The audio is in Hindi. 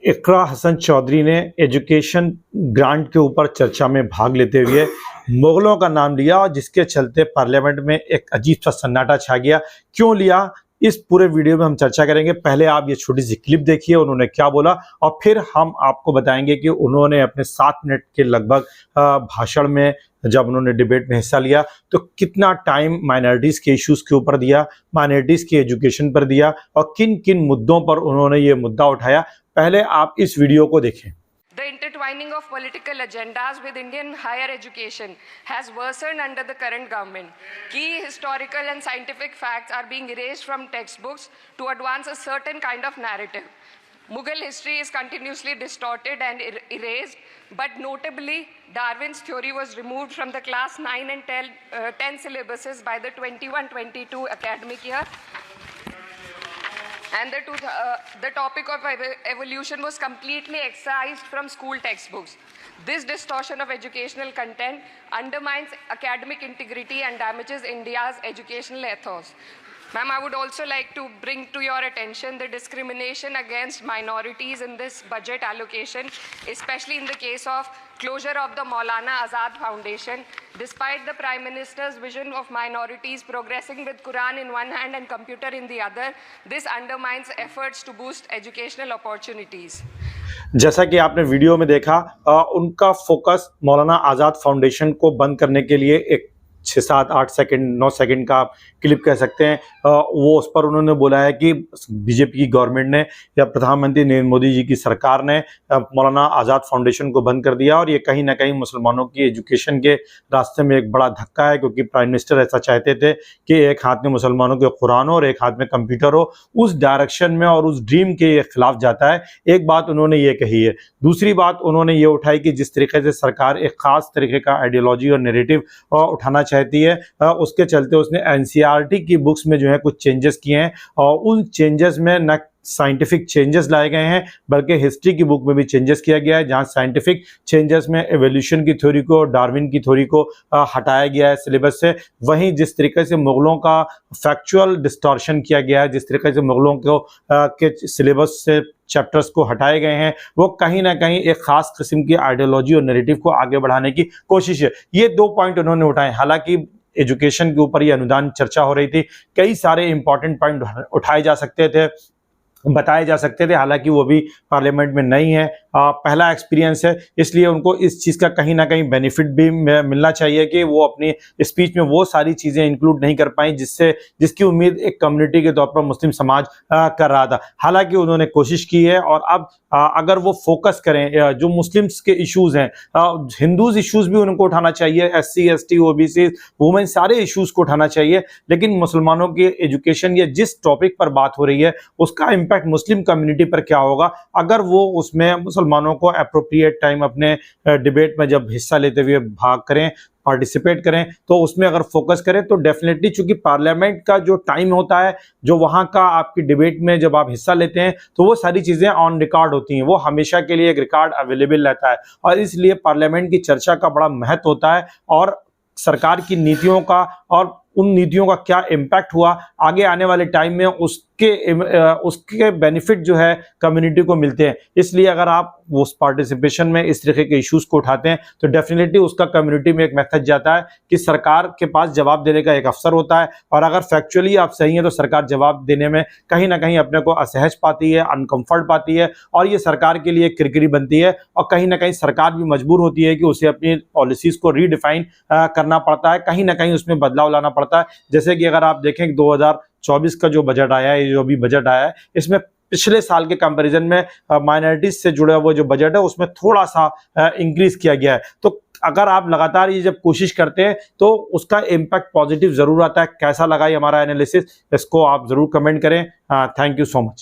इकरा हसन चौधरी ने एजुकेशन ग्रांट के ऊपर चर्चा में भाग लेते हुए मुगलों का नाम लिया और जिसके चलते पार्लियामेंट में एक अजीब सा सन्नाटा छा गया। क्यों लिया, इस पूरे वीडियो में हम चर्चा करेंगे। पहले आप ये छोटी सी क्लिप देखिए उन्होंने क्या बोला और फिर हम आपको बताएंगे कि उन्होंने अपने 7 मिनट के लगभग भाषण में जब उन्होंने डिबेट में हिस्सा लिया तो कितना टाइम माइनॉरिटीज़ के इश्यूज़ के ऊपर दिया, माइनॉरिटीज़ की एजुकेशन पर दिया और किन किन मुद्दों पर उन्होंने ये मुद्दा उठाया। पहले आप इस वीडियो को देखें। The intertwining of political agendas with Indian higher education has worsened under the current government. Key historical and scientific facts are being erased from textbooks to advance a certain kind of narrative. Mughal history is continuously distorted and erased, but notably, Darwin's theory was removed from the class 9 and 10 syllabuses by the 21-22 academic year. And the topic of evolution was completely excised from school textbooks. This distortion of educational content undermines academic integrity and damages India's educational ethos. Ma'am, I would also like to bring to your attention the discrimination against minorities in this budget allocation, especially in the case of closure of the Maulana Azad Foundation. Despite the Prime Minister's vision of minorities progressing with Quran in one hand and computer in the other, this undermines efforts to boost educational opportunities. जैसा कि आपने वीडियो में देखा, उनका फोकस मौलाना आज़ाद फाउंडेशन को बंद करने के लिए एक 6, 7, 8 सेकंड 9 सेकंड का क्लिप कह सकते हैं, वो उस पर उन्होंने बोला है कि बीजेपी की गवर्नमेंट ने या प्रधानमंत्री नरेंद्र मोदी जी की सरकार ने मौलाना आज़ाद फाउंडेशन को बंद कर दिया और ये कहीं ना कहीं मुसलमानों की एजुकेशन के रास्ते में एक बड़ा धक्का है, क्योंकि प्राइम मिनिस्टर ऐसा चाहते थे कि एक हाथ में मुसलमानों के कुरान हो और एक हाथ में कंप्यूटर हो। उस डायरेक्शन में और उस ड्रीम के खिलाफ जाता है। एक बात उन्होंने ये कही है। दूसरी बात उन्होंने ये उठाई कि जिस तरीके से सरकार एक खास तरीके का आइडियोलॉजी और नैरेटिव उठाना चाहती है, उसके चलते उसने एनसीईआरटी की बुक्स में जो है कुछ चेंजेस किए हैं और उन चेंजेस में न साइंटिफिक चेंजेस लाए गए हैं बल्कि हिस्ट्री की बुक में भी चेंजेस किया गया है, जहां साइंटिफिक चेंजेस में एवोल्यूशन की थ्योरी को, डार्विन की थ्योरी को हटाया गया है सिलेबस से। वहीं जिस तरीके से मुगलों का फैक्चुअल डिस्टॉर्शन किया गया है, जिस तरीके से मुगलों को के सिलेबस से चैप्टर्स को हटाए गए हैं, वो कहीं ना कहीं एक खास किस्म की आइडियोलॉजी और नैरेटिव को आगे बढ़ाने की कोशिश है। ये 2 पॉइंट उन्होंने उठाए। हालांकि एजुकेशन के ऊपर ये अनुदान चर्चा हो रही थी, कई सारे इंपॉर्टेंट पॉइंट उठाए जा सकते थे, बताए जा सकते थे, हालांकि वो भी पार्लियामेंट में नहीं है, पहला एक्सपीरियंस है, इसलिए उनको इस चीज़ का कहीं ना कहीं बेनिफिट भी मिलना चाहिए कि वो अपनी स्पीच में वो सारी चीज़ें इंक्लूड नहीं कर पाई जिसकी उम्मीद एक कम्युनिटी के तौर पर मुस्लिम समाज कर रहा था। हालांकि उन्होंने कोशिश की है और अब अगर वो फोकस करें जो मुस्लिम्स के इश्यूज़ हैं, हिंदूज इश्यूज़ भी उनको उठाना चाहिए, SC ST OBC वुमेन सारे इश्यूज़ को उठाना चाहिए, लेकिन मुसलमानों की एजुकेशन या जिस टॉपिक पर बात हो रही है उसका इम्पैक्ट मुस्लिम कम्युनिटी पर क्या होगा अगर वो उसमें मुसलमानों को एप्रोप्रिएट टाइम अपने डिबेट में जब हिस्सा लेते हुए भाग करें, पार्टिसिपेट करें, तो उसमें अगर फोकस करें तो डेफिनेटली, चूंकि पार्लियामेंट का जो टाइम होता है, जो वहां का आपकी डिबेट में जब आप हिस्सा लेते हैं तो वो सारी चीज़ें ऑन रिकॉर्ड होती हैं, वो हमेशा के लिए एक रिकॉर्ड अवेलेबल रहता है और इसलिए पार्लियामेंट की चर्चा का बड़ा महत्व होता है और सरकार की नीतियों का और उन नीतियों का क्या इम्पैक्ट हुआ आगे आने वाले टाइम में उसके बेनिफिट जो है कम्युनिटी को मिलते हैं। इसलिए अगर आप उस पार्टिसिपेशन में इस तरीके के इश्यूज को उठाते हैं तो डेफिनेटली उसका कम्युनिटी में एक मैसेज जाता है कि सरकार के पास जवाब देने का एक अफसर होता है और अगर फैक्चुअली आप सही हैं तो सरकार जवाब देने में कहीं ना कहीं अपने को असहज पाती है, अनकम्फर्ट पाती है और ये सरकार के लिए किरकिरी बनती है और कहीं ना कहीं सरकार भी मजबूर होती है कि उसे अपनी पॉलिसीज को रीडिफाइन करना पड़ता है, कहीं ना कहीं उसमें बदलाव लाना पड़ता है। जैसे कि अगर आप देखें 2024 का जो बजट आया है, जो अभी बजट आया है, इसमें पिछले साल के कंपैरिजन में माइनॉरिटीज से जुड़ा हुआ जो बजट है उसमें थोड़ा सा इंक्रीज किया गया है। तो अगर आप लगातार ये जब कोशिश करते हैं तो उसका इम्पैक्ट पॉजिटिव जरूर आता है। कैसा लगा ये हमारा एनालिसिस, इसको आप जरूर कमेंट करें। Thank you so much.